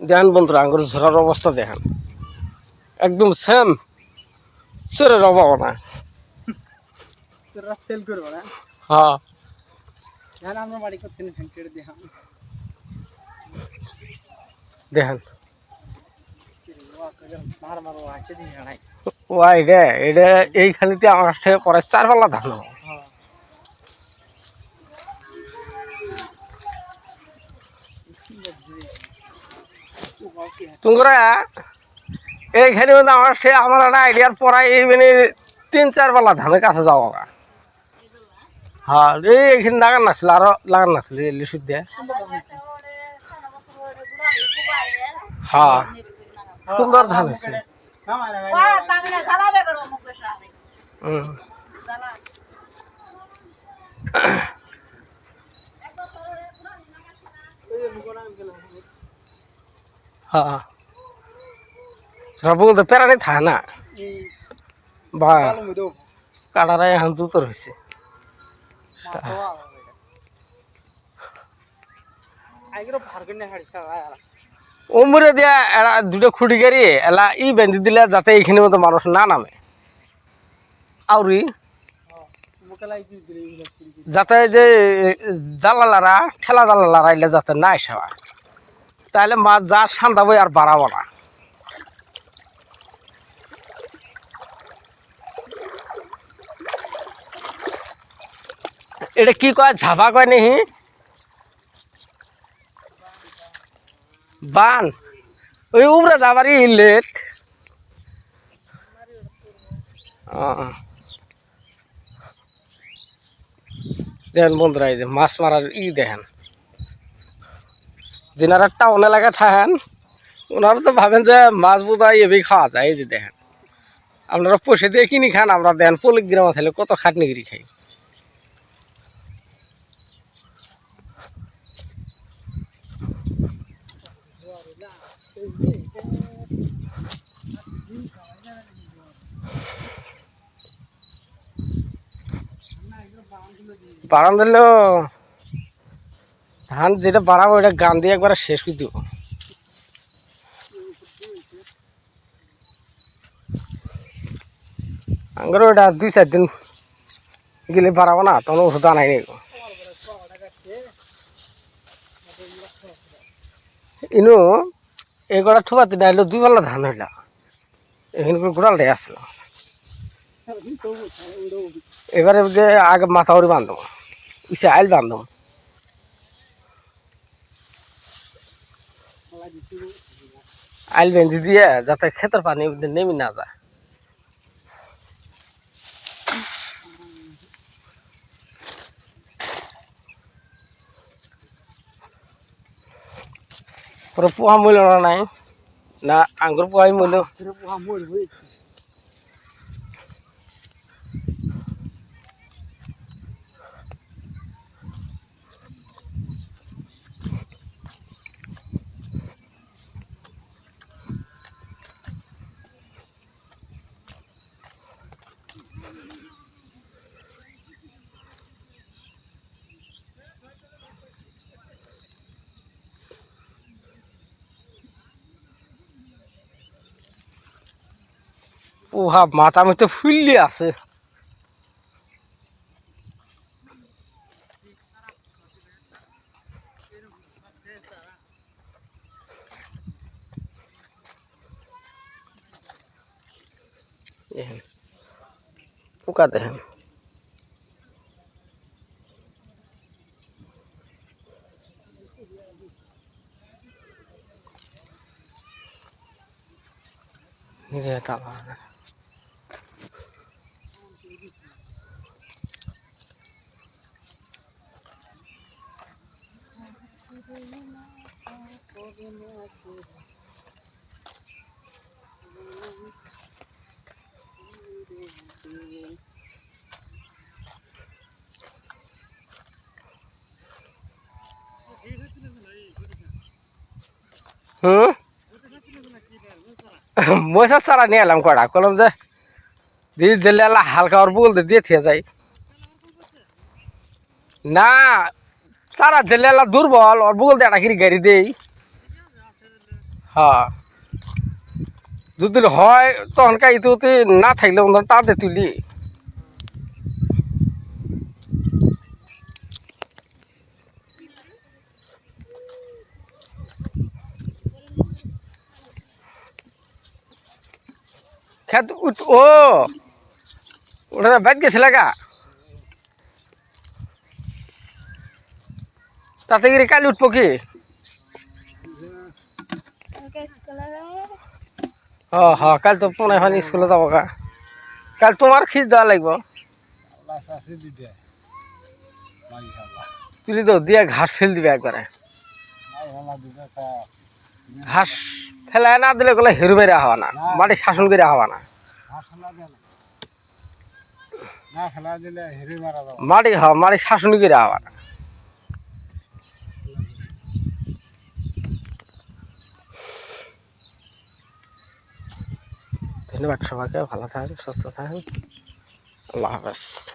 দেখেন বন্ধুরা আঙ্গুর ঝরার অবস্থা দেখেন একদম সেম চোরের অভাব না। ফেল করবো না। হ্যাঁ আমরা বাড়ি করতে দেখেন ও এটা এটা এইখানিতে আমার কাছ থেকে পরে 4 পাল্লা ধান হবে। তোমরা এইখানে মানে আমার সে আমার একটা আইডিয়ার পড়াই এই মানে 3-4 পাল্লা ধানের কাছে যাওয়া। হ্যাঁ এইখানে লাগান নাছিল আরো লাগান নাছিল লিচুর দিয়ে। হ্যাঁ সুন্দর ধান আছে। হ্যাঁ বলতে প্যারানি থাকে না বা কাটারাই এখন জুতোর হয়েছে। ওমরে দিয়া এরা দুটো খুঁটি গাড়ি এলা বেঁধে দিলে যাতে এইখানে মতো মানুষ না নামে আউরি যাতে যে জালালারা ঠেলা জালালারা এলে যাতে না আসে তাহলে মাছ যা সান্দাবো আর বাড়াবো না। এটা কি কয় ঝাপা কয় নেহি বান ওই উপরে যাবারই লেট। দেখেন বন্ধুরা এই যে মাছ মারার দেখেন যেনারা টাউন এলাকায় থাকেন ওনারা তো ভাবেন যে মাছ বোধহয় এভাবেই খাওয়া যায়। এই যে দেখেন আপনারা পয়সা দিয়ে কিনি খান, আমরা দেন পলিগ্রামে থাকলে কত খাটনিগিরি খাই। বারান দিলেও ধান যেটা বাড়াবো ওটা গান দিয়ে একবার শেষ করে দিব। আঙ্গুর ওটা 2-4 দিন গেলে বাড়াবো না তখন ওষুধ আনাই নেই। ইনু এগুলা ঠুবাতে ডাইলো 2 পাল্লা ধান হইলা এখানে গোড়াল দিয়ে আসলো। এবারে যে আগে মাথা উড়ি বান্ধব ইসে আইল বান্ধব আইল বেঁধে দিয়ে যাতে ক্ষেতের পানি নেমে না যায়। পরে পোহা মূল্য নাই না আঙ্গুর পোহাই মূল্য। পোহা মাথা মতো ফুললি আছে। পোকা দেখেন মশার চারা নিয়ে এলাম কটা কলম যে দিয়ে জেলে হালকা ওর বলতে দিয়ে থিয়ে যাই না সারা জেলে দুর্বল ওর বলতে একটা গাড়ি দেই হ্যাঁ যদি হয় তখন কাইতে না থাকলে তাতে তুলি খেত ও ওটা বেদ গেছিল গা তাতে গিয়ে কালি উঠবো কি হ্যাঁ কাল তো মনে হয় স্কুলে যাবো গা কাল তোমার খিচ দেওয়া লাগবো তুলি তো দিয়ে ঘাস ফেল দিবে একবারে ঘাস ফেলায় না দিলে গেলে হেরু বেড়ে হওয়া না মাটি শাসন করে হওয়া না মাটি মাটি শাসন করে হওয়া না ধন্যবাদ সবাইকে ভালো থাকেন সুস্থ থাকেন আল্লাহ হাফেজ